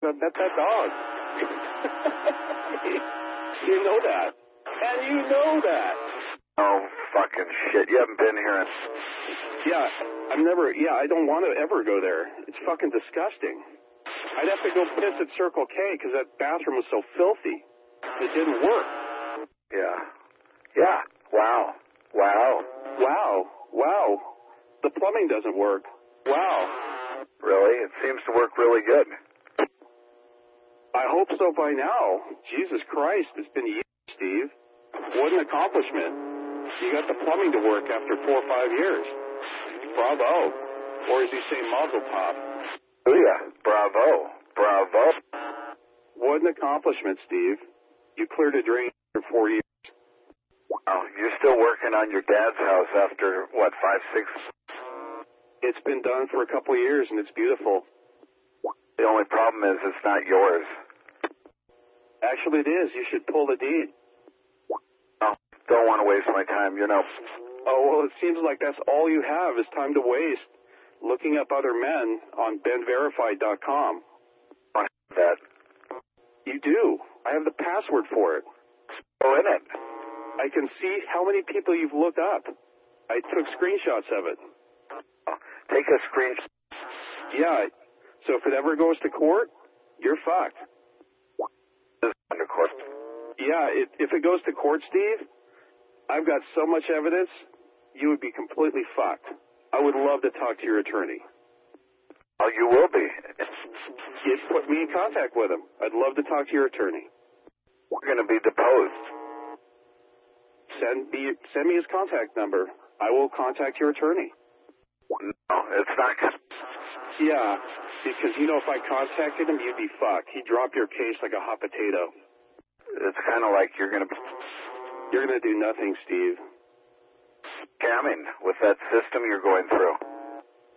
I met that dog. You know that. And you know that. Oh, fucking shit. You haven't been here in... Yeah, I don't want to ever go there. It's fucking disgusting. I'd have to go piss at Circle K because that bathroom was so filthy. It didn't work. Yeah. Yeah. Wow. The plumbing doesn't work. Wow. Really? It seems to work really good. I hope so by now. Jesus Christ, it's been years, Steve. What an accomplishment. You got the plumbing to work after 4 or 5 years. Bravo. Or as you say, mazel tov. Yeah, bravo. What an accomplishment, Steve. You cleared a drain for 4 years. Wow, you're still working on your dad's house after, what, 5, 6? It's been done for a couple of years, and it's beautiful. The only problem is it's not yours. Actually, it is. You should pull the deed. No, don't want to waste my time, you know. Oh, well, it seems like that's all you have is time to waste looking up other men on benverified.com. I have that. You do. I have the password for it. Oh, in it? I can see how many people you've looked up. I took screenshots of it. Take a screenshot. Yeah. So if it ever goes to court, you're fucked. Under court. Yeah, if it goes to court, Steve, I've got so much evidence, you would be completely fucked. I would love to talk to your attorney. Oh, you will be. Just put me in contact with him. I'd love to talk to your attorney. We're going to be deposed. Send me his contact number. I will contact your attorney. No, it's not. Yeah, because, if I contacted him, you'd be fucked. He'd drop your case like a hot potato. It's kind of like you're going to... You're going to do nothing, Steve. Jamming with that system you're going through.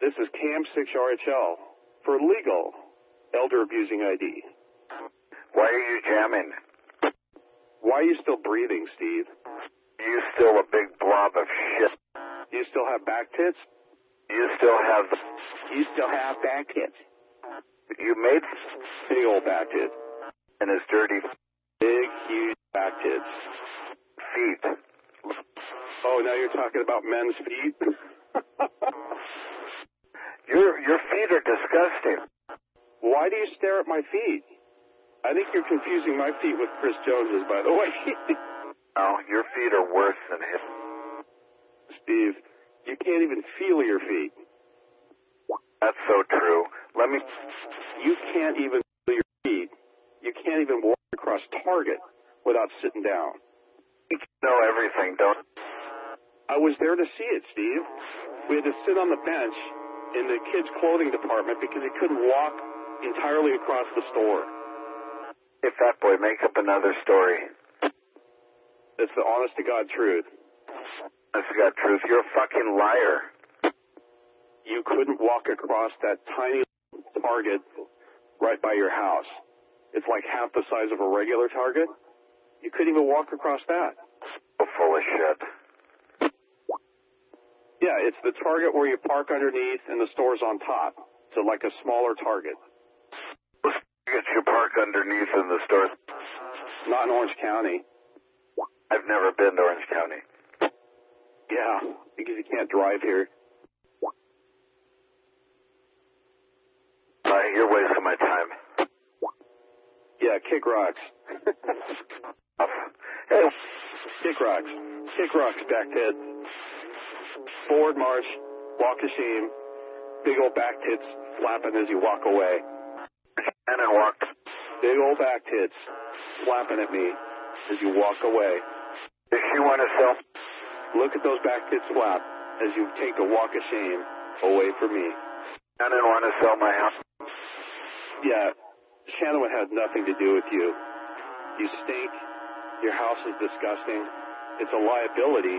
This is Cam 6RHL for legal elder abusing ID. Why are you jamming? Why are you still breathing, Steve? You still a big blob of shit. You still have back tits? You still have back tits. You made big old back tits. And his dirty... Big, huge back tits. Feet. Oh, now you're talking about men's feet? Your feet are disgusting. Why do you stare at my feet? I think you're confusing my feet with Chris Jones's, by the way. No, your feet are worse than his. Steve, you can't even feel your feet. That's so true. You can't even feel your feet. You can't even walk across Target without sitting down. You know everything, don't you? I was there to see it, Steve. We had to sit on the bench in the kids' clothing department because he couldn't walk entirely across the store. Hey, fat boy, make up another story. It's the honest-to-God truth. Honest-to-God truth. You're a fucking liar. You couldn't walk across that tiny Target right by your house. It's like half the size of a regular Target. You couldn't even walk across that. So full of shit. Yeah, it's the Target where you park underneath and the store's on top. So like a smaller Target. Get your park underneath in the store. Not in Orange County. I've never been to Orange County. Yeah, because you can't drive here. You're wasting my time. Yeah, kick rocks. Hey. Kick rocks. Kick rocks, back tits. Forward march, walk of shame, big old back tits flapping as you walk away. And then walk. Big old back tits flapping at me as you walk away. If you want to sell... Look at those back tits flap as you take the walk of shame away from me. I didn't want to sell my house. Yeah, Shannon had nothing to do with you. You stink. Your house is disgusting. It's a liability,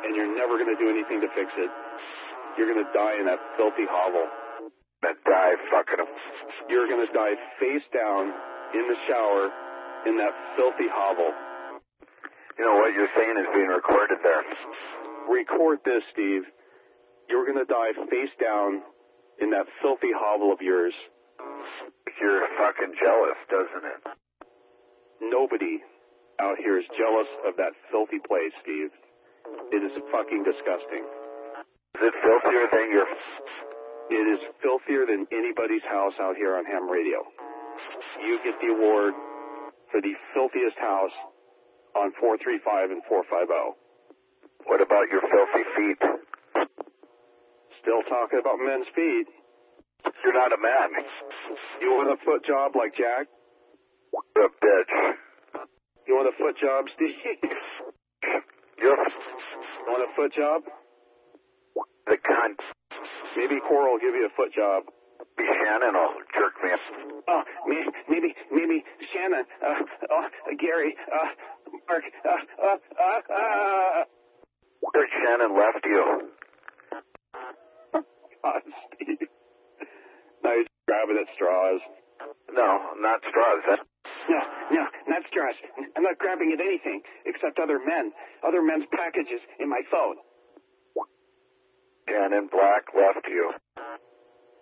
and you're never going to do anything to fix it. You're going to die in that filthy hovel. I'm going to die fucking him. You're going to die face down in the shower in that filthy hovel. You know, what you're saying is being recorded there. Record this, Steve. You're going to die face down in that filthy hovel of yours. You're fucking jealous, doesn't it? Nobody out here is jealous of that filthy place, Steve. It is fucking disgusting. Is it filthier than your... It is filthier than anybody's house out here on ham radio. You get the award for the filthiest house on 435 and 450. What about your filthy feet? Still talking about men's feet. You're not a man. You want a foot job like Jack? You're a bitch. You want a foot job, Steve? You're... You want a foot job? The cunt. Maybe Coral will give you a foot job. Shannon will jerk me. Maybe Shannon, Gary, Mark, Where Shannon left you? God, Steve. Now you're grabbing at straws. No, not straws. No, not straws. I'm not grabbing at anything except other men's packages in my phone. Shannon Black left you.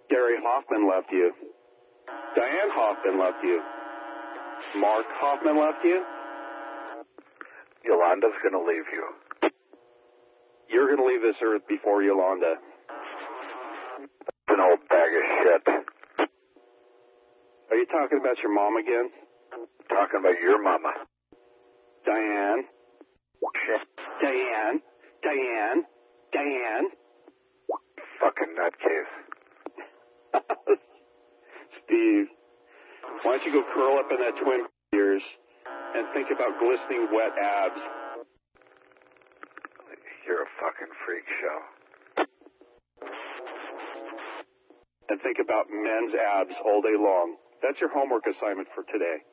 Gary Hoffman left you. Diane Hoffman left you. Mark Hoffman left you. Yolanda's gonna leave you. You're gonna leave this earth before Yolanda. An old bag of shit. Are you talking about your mom again? Talking about your mama. Diane. Shit. Diane. Fucking nutcase. Steve, why don't you go curl up in that twin ears and think about glistening wet abs? You're a fucking freak show. And think about men's abs all day long. That's your homework assignment for today.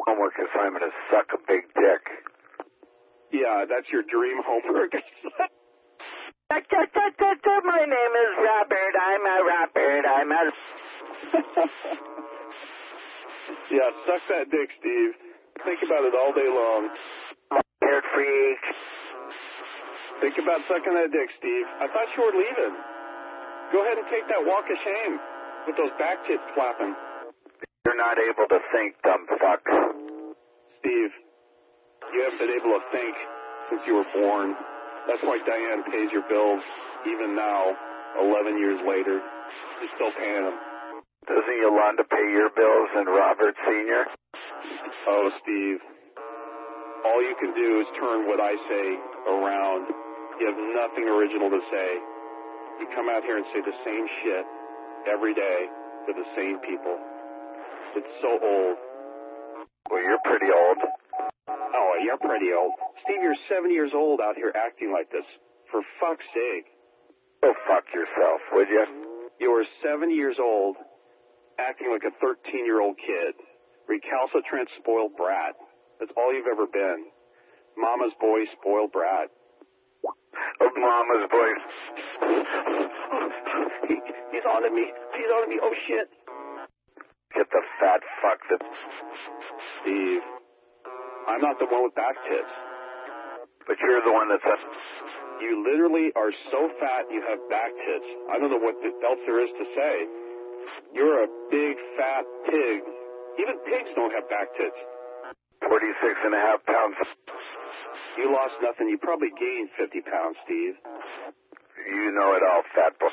Homework assignment is suck a big dick. Yeah, that's your dream homework assignment. My name is Robert. I'm a Robert. Yeah, suck that dick, Steve. Think about it all day long. Weird freak. Think about sucking that dick, Steve. I thought you were leaving. Go ahead and take that walk of shame with those back tits flapping. You're not able to think, dumb fuck. Steve, you haven't been able to think since you were born. That's why Diane pays your bills, even now, 11 years later. She's still paying them. Doesn't Yolanda pay your bills and Robert Sr.? Oh, Steve, all you can do is turn what I say around. You have nothing original to say. You come out here and say the same shit every day to the same people. It's so old. Well, you're pretty old. Oh, you're pretty old. Steve, you're 7 years old out here acting like this. For fuck's sake. Go fuck yourself, would you? You are 7 years old acting like a 13-year-old kid. Recalcitrant, spoiled brat. That's all you've ever been. Mama's boy, spoiled brat. Of Mama's boy. He's on to me. Oh, shit. Get the fat fuck that... Steve, I'm not the one with back tits. But you're the one that's... You literally are so fat you have back tits. I don't know what else there is to say. You're a big, fat pig. Even pigs don't have back tits. 46.5 pounds. You lost nothing. You probably gained 50 pounds, Steve. You know it all, fat boy.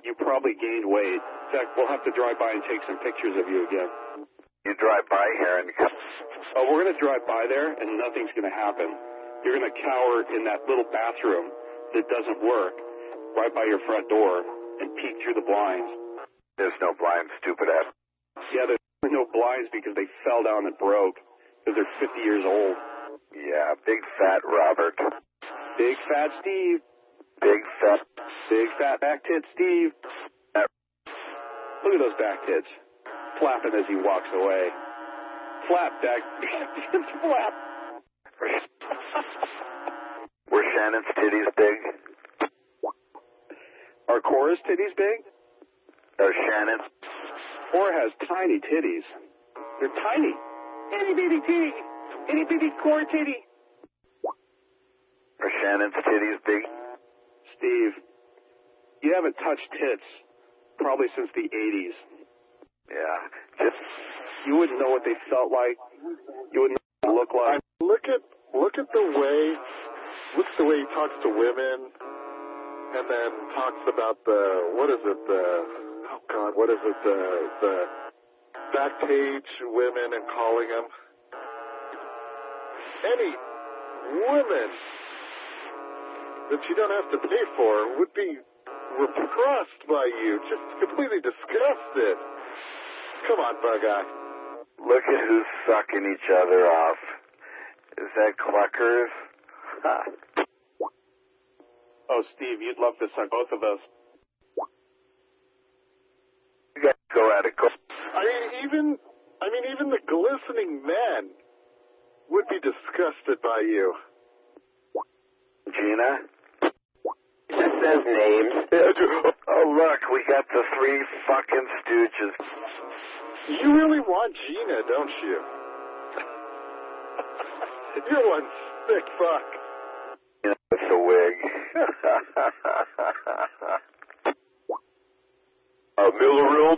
You probably gained weight. In fact, we'll have to drive by and take some pictures of you again. You drive by here and... Oh, we're going to drive by there, and nothing's going to happen. You're going to cower in that little bathroom that doesn't work right by your front door and peek through the blinds. There's no blinds, stupid ass. Yeah, there's no blinds because they fell down and broke because they're 50 years old. Yeah, big fat Robert. Big fat Steve. Big fat back tits Steve. Look at those back tits flapping as he walks away. Flap back tits flap. Were Shannon's titties big? Are Cora's titties big? Shannon? Cora has tiny titties. They're tiny. Itty bitty titty. Itty bitty Cora titty. Are Shannon's titties big? Steve, you haven't touched tits probably since the 80s. Yeah, just You wouldn't know what they felt like. You wouldn't know what they looked like. Look at the way he talks to women, and then talks about the backpage women and calling them. Any woman that you don't have to pay for would be repulsed by you, just completely disgusted. Come on, Bug-Eye. Look at who's sucking each other off. Is that Cluckers? Huh. Oh, Steve, you'd love to suck both of us. You guys go at it. Go. I mean, even the glistening men would be disgusted by you. Gina? It says names. Oh, look, we got the three fucking stooges. You really want Gina, don't you? You're one sick fuck. You know, it's a wig.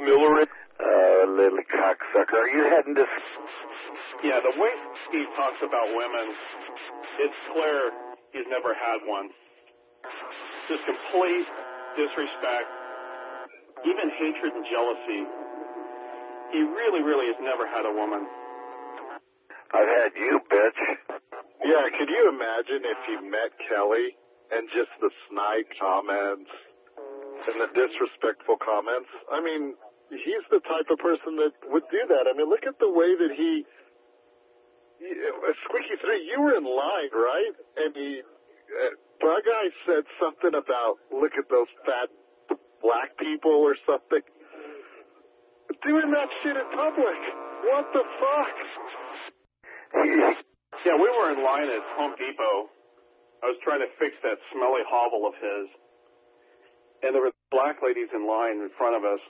Miller. Little cocksucker. Are you heading to... Yeah, the way Steve talks about women, it's clear he's never had one. Just complete disrespect, even hatred and jealousy. He really, really has never had a woman. I've had you, bitch. Yeah, could you imagine if you met Kelly and just the snide comments and the disrespectful comments? I mean, he's the type of person that would do that. I mean, look at the way that Squeaky 3, you were in line, right? And Bug-Eye said something about, look at those fat black people or something. Doing that shit in public. What the fuck? Yeah, we were in line at Home Depot. I was trying to fix that smelly hovel of his. And there were black ladies in line in front of us.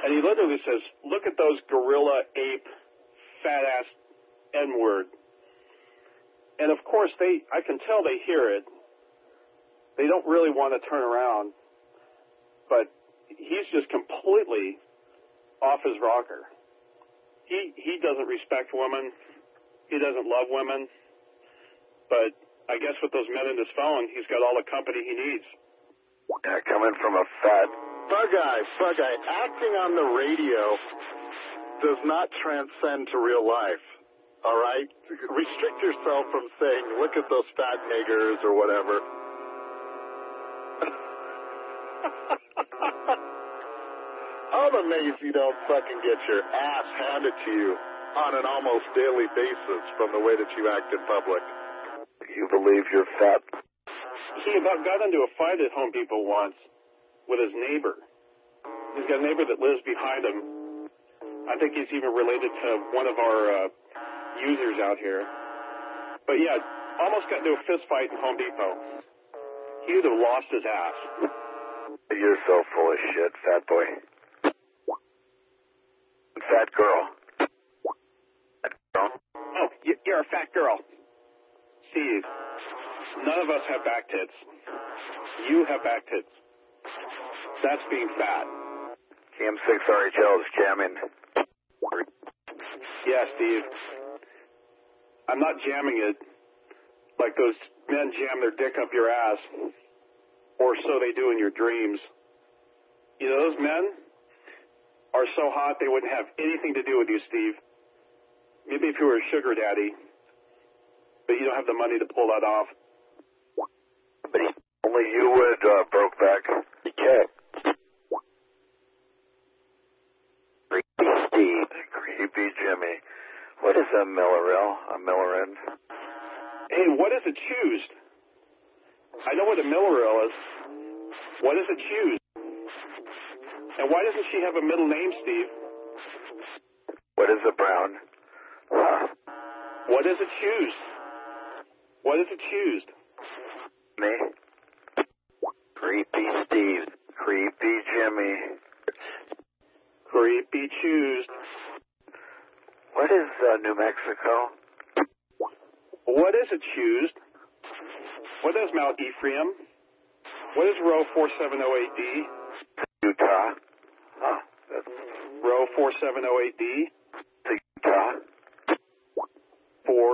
And he literally says, look at those gorilla, ape, fat-ass N-word. And, of course, I can tell they hear it. They don't really want to turn around. But he's just completely off his rocker. He doesn't respect women. He doesn't love women. But I guess with those men in his phone, he's got all the company he needs. Yeah, coming from a fat... Bug-Eye, acting on the radio does not transcend to real life. All right? Restrict yourself from saying, look at those fat niggers or whatever. I'm amazed you don't fucking get your ass handed to you on an almost daily basis from the way that you act in public. You believe you're fat? He about got into a fight at Home Depot once with his neighbor. He's got a neighbor that lives behind him. I think he's even related to one of our users out here. But yeah, almost got into a fist fight in Home Depot. He would have lost his ass. You're so full of shit, fat boy. Fat girl. Oh, you're a fat girl. Steve, none of us have back tits. You have back tits. That's being fat. TM6 RHL is jamming. Yeah, Steve. I'm not jamming it like those men jam their dick up your ass, or so they do in your dreams. You know, those men are so hot they wouldn't have anything to do with you, Steve. Maybe if you were a sugar daddy, but you don't have the money to pull that off. But only you would, Brokeback. Okay. Creepy Steve. Creepy Jimmy. What is a Millerill? Hey, what is a choosed? I know what a Millerill is. What is a choosed? And why doesn't she have a middle name, Steve? What is a Brown? Huh. What is a choosed? What is a choosed? Me? Creepy Steve. Creepy Jimmy. Creepy choosed. What is New Mexico? What is a choosed? What is Mount Ephraim? What is row 4708D? Utah. Huh. Row 4708D?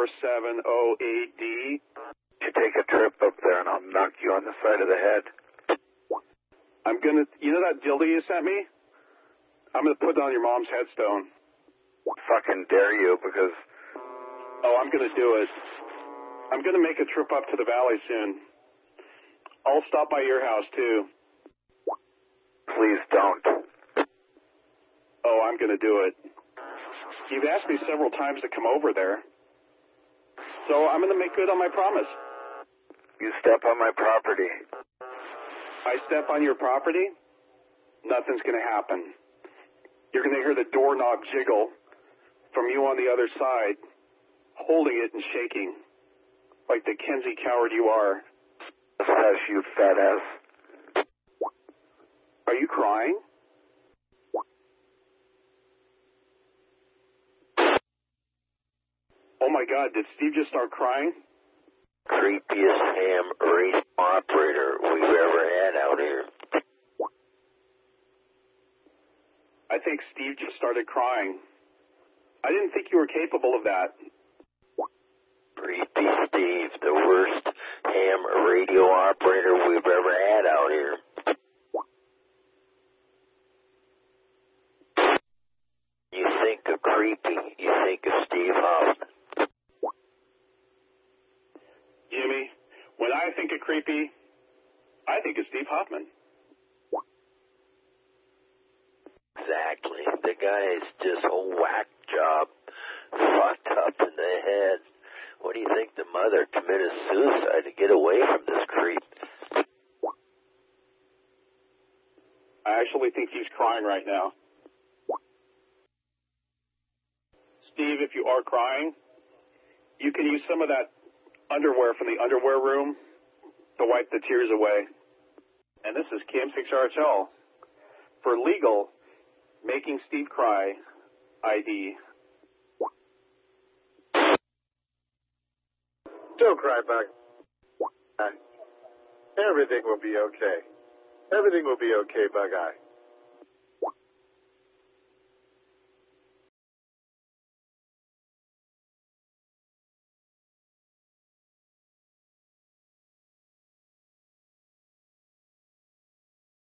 4708D. You take a trip up there and I'll knock you on the side of the head. You know that dildo you sent me? I'm gonna put it on your mom's headstone. Fucking dare you, because... Oh, I'm gonna do it. I'm gonna make a trip up to the valley soon. I'll stop by your house too. Please don't. Oh, I'm gonna do it. You've asked me several times to come over there. So I'm gonna make good on my promise. You step on my property. I step on your property, nothing's gonna happen. You're gonna hear the doorknob jiggle from you on the other side, holding it and shaking, like the Kenzie coward you are. Hush, you fat ass. Are you crying? Oh my God, did Steve just start crying? Creepiest ham race operator we've ever had out here. I think Steve just started crying. I didn't think you were capable of that. Creepy Steve, the worst ham radio operator we've ever had out here. You think of creepy, you think of Steve Hoffman. Jimmy, when I think of creepy, I think of Steve Hoffman. Exactly. The guy is just a whack job, fucked up in the head. What do you think the mother committed suicide to get away from this creep? I actually think he's crying right now. Steve, if you are crying, you can use some of that underwear from the underwear room to wipe the tears away. And this is Cam6RHL for legal Making Steve Cry ID. Don't cry, Bug. Everything will be okay. Everything will be okay, Bug Eye.